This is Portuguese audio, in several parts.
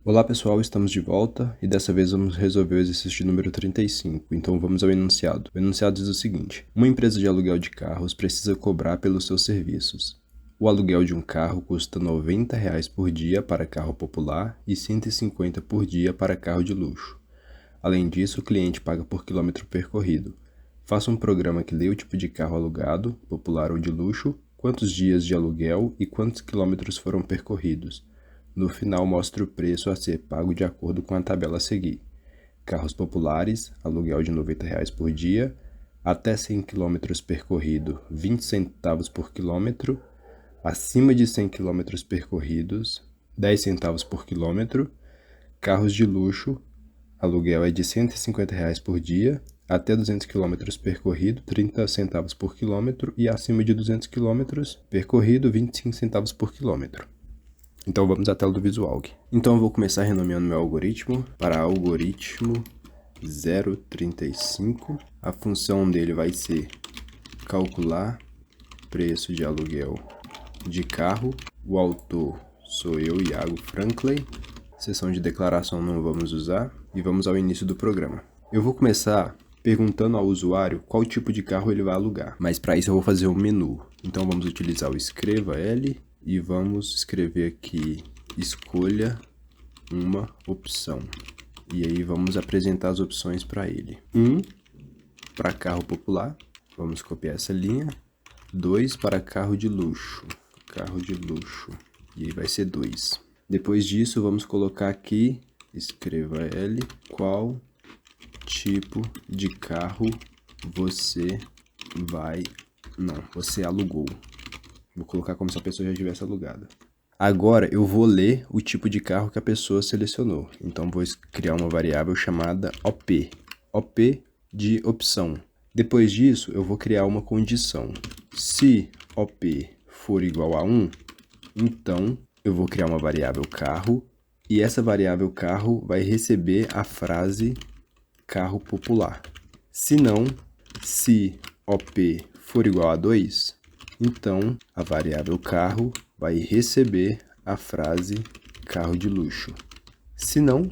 Olá pessoal, estamos de volta e dessa vez vamos resolver o exercício de número 35, então vamos ao enunciado. O enunciado diz o seguinte: uma empresa de aluguel de carros precisa cobrar pelos seus serviços. O aluguel de um carro custa R$ 90 por dia para carro popular e R$ 150 por dia para carro de luxo. Além disso, o cliente paga por quilômetro percorrido. Faça um programa que lê o tipo de carro alugado, popular ou de luxo, quantos dias de aluguel e quantos quilômetros foram percorridos. No final, mostre o preço a ser pago de acordo com a tabela a seguir. Carros populares, aluguel de R$ 90 por dia, até 100 km percorrido, 20 centavos por quilômetro, acima de 100 km percorridos, 10 centavos por quilômetro. Carros de luxo, aluguel é de R$ 150 por dia, até 200 km percorrido, 30 centavos por quilômetro, e acima de 200 km percorrido, 25 centavos por quilômetro. Então vamos à tela do visual. Então eu vou começar renomeando meu algoritmo para algoritmo 035. A função dele vai ser calcular preço de aluguel de carro. O autor sou eu, Iago Franklin. Seção de declaração não vamos usar e vamos ao início do programa. Eu vou começar perguntando ao usuário qual tipo de carro ele vai alugar, mas para isso eu vou fazer um menu. Então vamos utilizar o escreva L e vamos escrever aqui escolha uma opção. E aí vamos apresentar as opções para ele. 1 para carro popular, vamos copiar essa linha. 2 para carro de luxo, e aí vai ser 2. Depois disso vamos colocar aqui, escreva L, qual tipo de carro você alugou. Vou colocar como se a pessoa já tivesse alugado. Agora eu vou ler o tipo de carro que a pessoa selecionou. Então vou criar uma variável chamada OP. OP de opção. Depois disso eu vou criar uma condição. Se OP for igual a 1, então eu vou criar uma variável carro. E essa variável carro vai receber a frase carro popular. Se não, se OP for igual a 2, então a variável carro vai receber a frase carro de luxo. Se não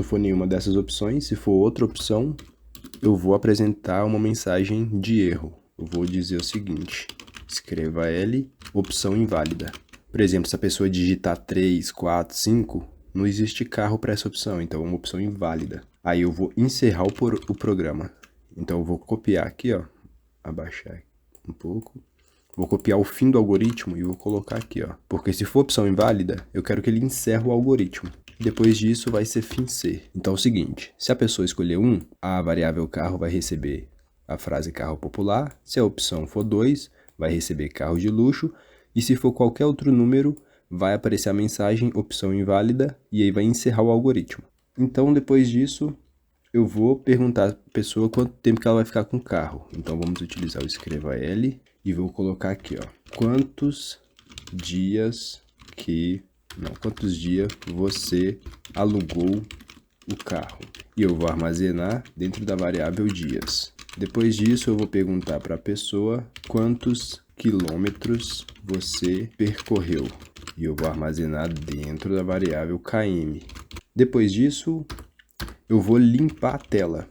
for nenhuma dessas opções, se for outra opção, eu vou apresentar uma mensagem de erro. Eu vou dizer o seguinte: escreva L, opção inválida. Por exemplo, se a pessoa digitar 3, 4, 5, não existe carro para essa opção, então é uma opção inválida. Aí eu vou encerrar o programa. Então eu vou copiar aqui, ó, abaixar um pouco. Vou copiar o fim do algoritmo e vou colocar aqui, ó. Porque se for opção inválida, eu quero que ele encerre o algoritmo. Depois disso vai ser fim C. Então é o seguinte, se a pessoa escolher 1, a variável carro vai receber a frase carro popular. Se a opção for 2, vai receber carro de luxo. E se for qualquer outro número, vai aparecer a mensagem opção inválida e aí vai encerrar o algoritmo. Então depois disso, eu vou perguntar à pessoa quanto tempo que ela vai ficar com o carro. Então vamos utilizar o escreva L e vou colocar aqui, ó, quantos dias você alugou o carro. E eu vou armazenar dentro da variável dias. Depois disso, eu vou perguntar para a pessoa quantos quilômetros você percorreu. E eu vou armazenar dentro da variável km. Depois disso, eu vou limpar a tela.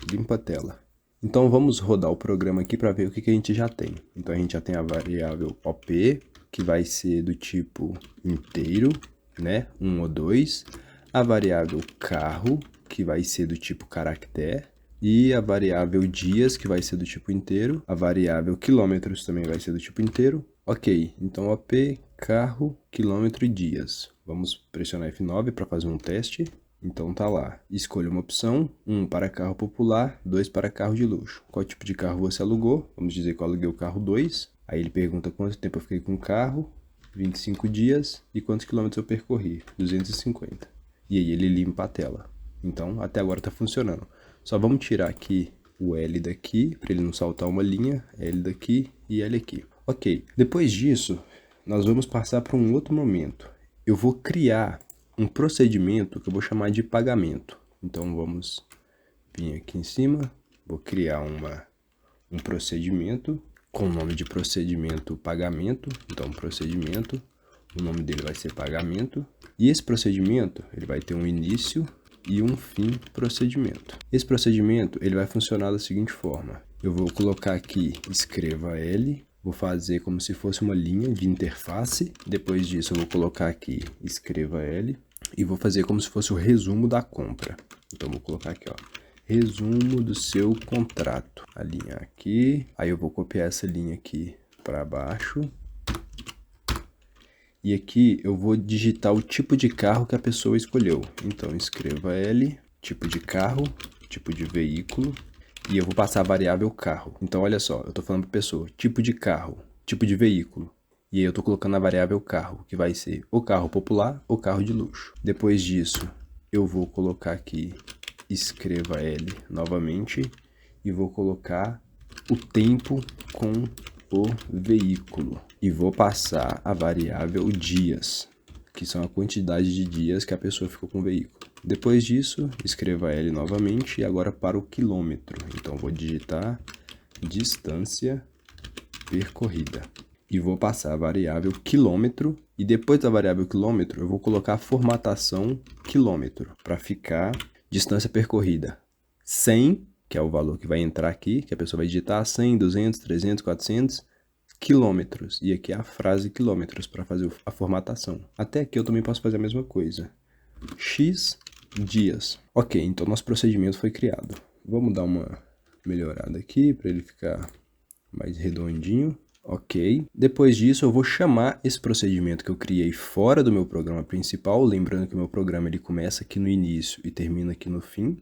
Limpa a tela. Então vamos rodar o programa aqui para ver o que a gente já tem. Então a gente já tem a variável OP, que vai ser do tipo inteiro, né? 1 ou 2. A variável carro, que vai ser do tipo caractere. E a variável dias, que vai ser do tipo inteiro. A variável quilômetros também vai ser do tipo inteiro. Ok, então OP, carro, quilômetro e dias. Vamos pressionar F9 para fazer um teste. Então tá lá, escolha uma opção, 1 para carro popular, 2 para carro de luxo. Qual tipo de carro você alugou? Vamos dizer que eu aluguei o carro 2. Aí ele pergunta quanto tempo eu fiquei com o carro, 25 dias, e quantos quilômetros eu percorri, 250. E aí ele limpa a tela. Então até agora tá funcionando. Só vamos tirar aqui o L daqui, para ele não saltar uma linha, L daqui e L aqui. Ok, depois disso, nós vamos passar para um outro momento. Eu vou criar um procedimento que eu vou chamar de pagamento. Então vamos vir aqui em cima, vou criar um procedimento com o nome de procedimento pagamento. Então procedimento, O nome dele vai ser pagamento. E esse procedimento, ele vai ter um início e um fim procedimento. Esse procedimento, ele vai funcionar da seguinte forma. Eu vou colocar aqui, escreva L, vou fazer como se fosse uma linha de interface. Depois disso, eu vou colocar aqui, escreva L, e vou fazer como se fosse o resumo da compra. Então, vou colocar aqui, ó, resumo do seu contrato. A linha aqui, aí eu vou copiar essa linha aqui para baixo. E aqui eu vou digitar o tipo de carro que a pessoa escolheu. Então, escreva L, tipo de carro, tipo de veículo, e eu vou passar a variável carro. Então, olha só, eu estou falando para a pessoa, tipo de carro, tipo de veículo. E aí eu estou colocando a variável carro, que vai ser o carro popular ou carro de luxo. Depois disso, eu vou colocar aqui, escreva L novamente, e vou colocar o tempo com o veículo. E vou passar a variável dias, que são a quantidade de dias que a pessoa ficou com o veículo. Depois disso, escreva L novamente e agora para o quilômetro. Então, vou digitar distância percorrida. E vou passar a variável quilômetro. E depois da variável quilômetro, eu vou colocar a formatação quilômetro, para ficar distância percorrida 100, que é o valor que vai entrar aqui, que a pessoa vai digitar 100, 200, 300, 400 quilômetros. E aqui é a frase quilômetros para fazer a formatação. Até aqui eu também posso fazer a mesma coisa. X dias. Ok, então nosso procedimento foi criado. Vamos dar uma melhorada aqui para ele ficar mais redondinho. Ok. Depois disso eu vou chamar esse procedimento que eu criei fora do meu programa principal. Lembrando que o meu programa ele começa aqui no início e termina aqui no fim.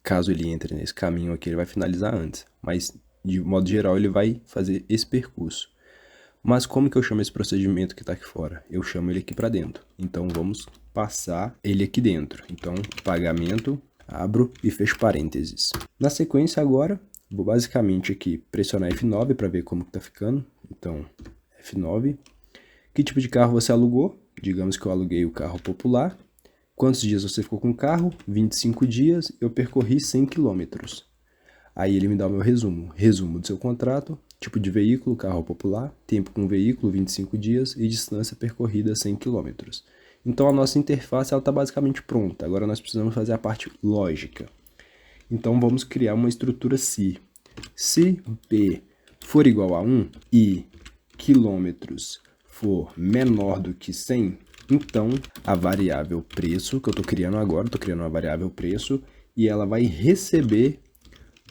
Caso ele entre nesse caminho aqui, ele vai finalizar antes. Mas, de modo geral, ele vai fazer esse percurso. Mas como que eu chamo esse procedimento que está aqui fora? Eu chamo ele aqui para dentro. Então, vamos passar ele aqui dentro. Então, pagamento, abro e fecho parênteses. Na sequência, agora, vou basicamente aqui pressionar F9 para ver como que está ficando. Então, F9. Que tipo de carro você alugou? Digamos que eu aluguei o carro popular. Quantos dias você ficou com o carro? 25 dias, eu percorri 100 quilômetros. Aí ele me dá o meu resumo. Resumo do seu contrato, tipo de veículo, carro popular, tempo com o veículo, 25 dias e distância percorrida, 100 quilômetros. Então a nossa interface está basicamente pronta. Agora nós precisamos fazer a parte lógica. Então vamos criar uma estrutura se. Se P for igual a 1 e quilômetros for menor do que 100, então a variável preço que eu estou criando agora, estou criando uma variável preço e ela vai receber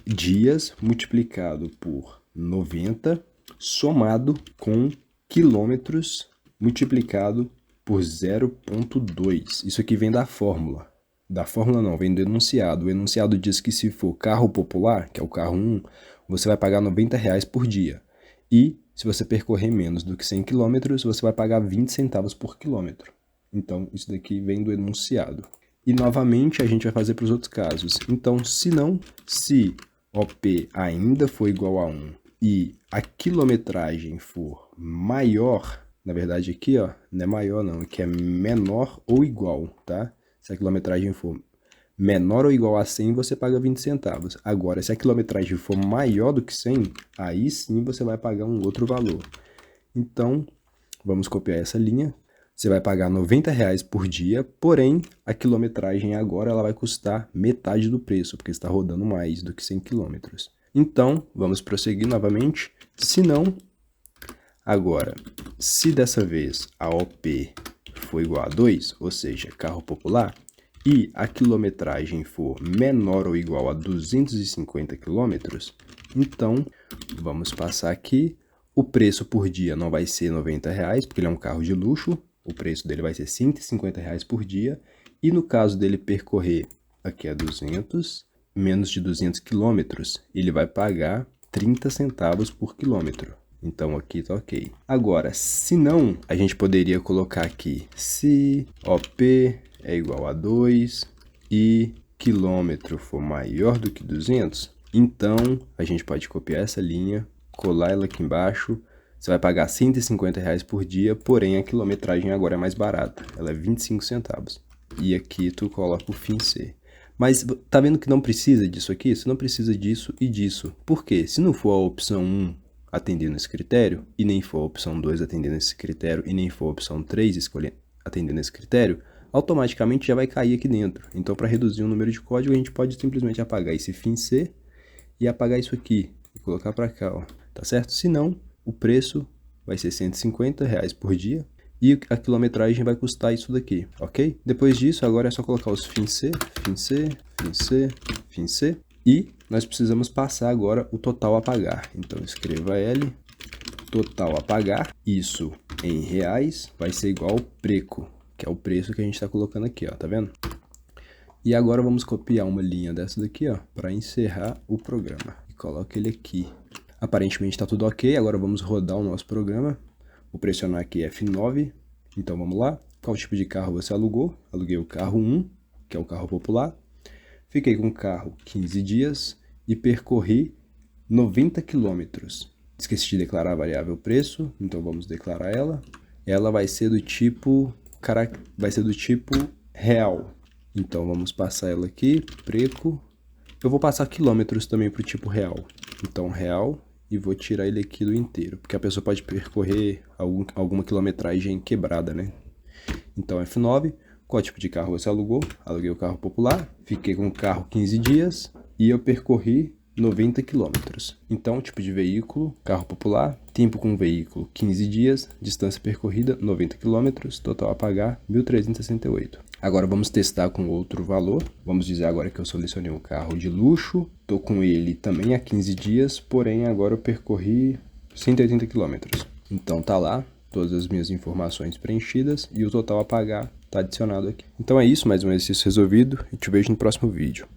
dias multiplicado por 90 somado com quilômetros multiplicado por 0,2. Isso aqui vem da fórmula. Da fórmula não, vem do enunciado. O enunciado diz que se for carro popular, que é o carro 1, você vai pagar R$90 por dia. E se você percorrer menos do que 100 km, você vai pagar 20 centavos por quilômetro. Então, isso daqui vem do enunciado. E, novamente, a gente vai fazer para os outros casos. Então, se OP ainda for igual a 1 e a quilometragem for maior, na verdade aqui, ó, não é maior não, aqui é menor ou igual, tá? Se a quilometragem for menor ou igual a 100, você paga 20 centavos. Agora, se a quilometragem for maior do que 100, aí sim você vai pagar um outro valor. Então, vamos copiar essa linha. Você vai pagar R$90 por dia, porém, a quilometragem agora ela vai custar metade do preço, porque está rodando mais do que 100 km. Então, vamos prosseguir novamente. Se não, agora, se dessa vez a OP for igual a 2, ou seja, carro popular, e a quilometragem for menor ou igual a 250 km, então vamos passar aqui. O preço por dia não vai ser R$90, porque ele é um carro de luxo. O preço dele vai ser R$150 por dia. E no caso dele percorrer, aqui é 200, menos de 200 quilômetros, ele vai pagar 30 centavos por quilômetro. Então aqui tá ok. Agora, se não, a gente poderia colocar aqui se OP é igual a 2 e quilômetro for maior do que 200, então a gente pode copiar essa linha, colar ela aqui embaixo. Você vai pagar R$150 por dia, porém a quilometragem agora é mais barata, ela é 25 centavos. E aqui tu coloca o fim C. Mas tá vendo que não precisa disso aqui? Você não precisa disso e disso. Por quê? Se não for a opção 1, atendendo esse critério, e nem for a opção 2 atendendo esse critério, e nem for a opção 3 atendendo esse critério, automaticamente já vai cair aqui dentro. Então, para reduzir o número de código, a gente pode simplesmente apagar esse fim C e apagar isso aqui e colocar para cá, ó, tá certo? Se não, o preço vai ser R$150 por dia e a quilometragem vai custar isso daqui, ok? Depois disso, agora é só colocar os fim C, fim C, fim C, fim C e nós precisamos passar agora o total a pagar. Então, escreva L, total a pagar, isso em reais vai ser igual ao preço, que é o preço que a gente está colocando aqui, ó, tá vendo? E agora vamos copiar uma linha dessa daqui, ó, para encerrar o programa. E coloca ele aqui. Aparentemente está tudo ok, agora vamos rodar o nosso programa. Vou pressionar aqui F9, então vamos lá. Qual tipo de carro você alugou? Aluguei o carro 1, que é o carro popular. Fiquei com o carro 15 dias e percorri 90 quilômetros. Esqueci de declarar a variável preço, então vamos declarar ela. Ela vai ser do tipo real. Então vamos passar ela aqui, preço. Eu vou passar quilômetros também para o tipo real. Então real e vou tirar ele aqui do inteiro, porque a pessoa pode percorrer alguma quilometragem quebrada, né? Então F9, qual tipo de carro você alugou? Aluguei o carro popular, fiquei com o carro 15 dias e eu percorri 90 quilômetros. Então, tipo de veículo, carro popular, tempo com veículo 15 dias, distância percorrida 90 quilômetros, total a pagar 1.368. Agora vamos testar com outro valor. Vamos dizer agora que eu selecionei um carro de luxo, tô com ele também há 15 dias, porém agora eu percorri 180 quilômetros. Então tá lá todas as minhas informações preenchidas e o total a pagar está adicionado aqui. Então é isso, mais um exercício resolvido e te vejo no próximo vídeo.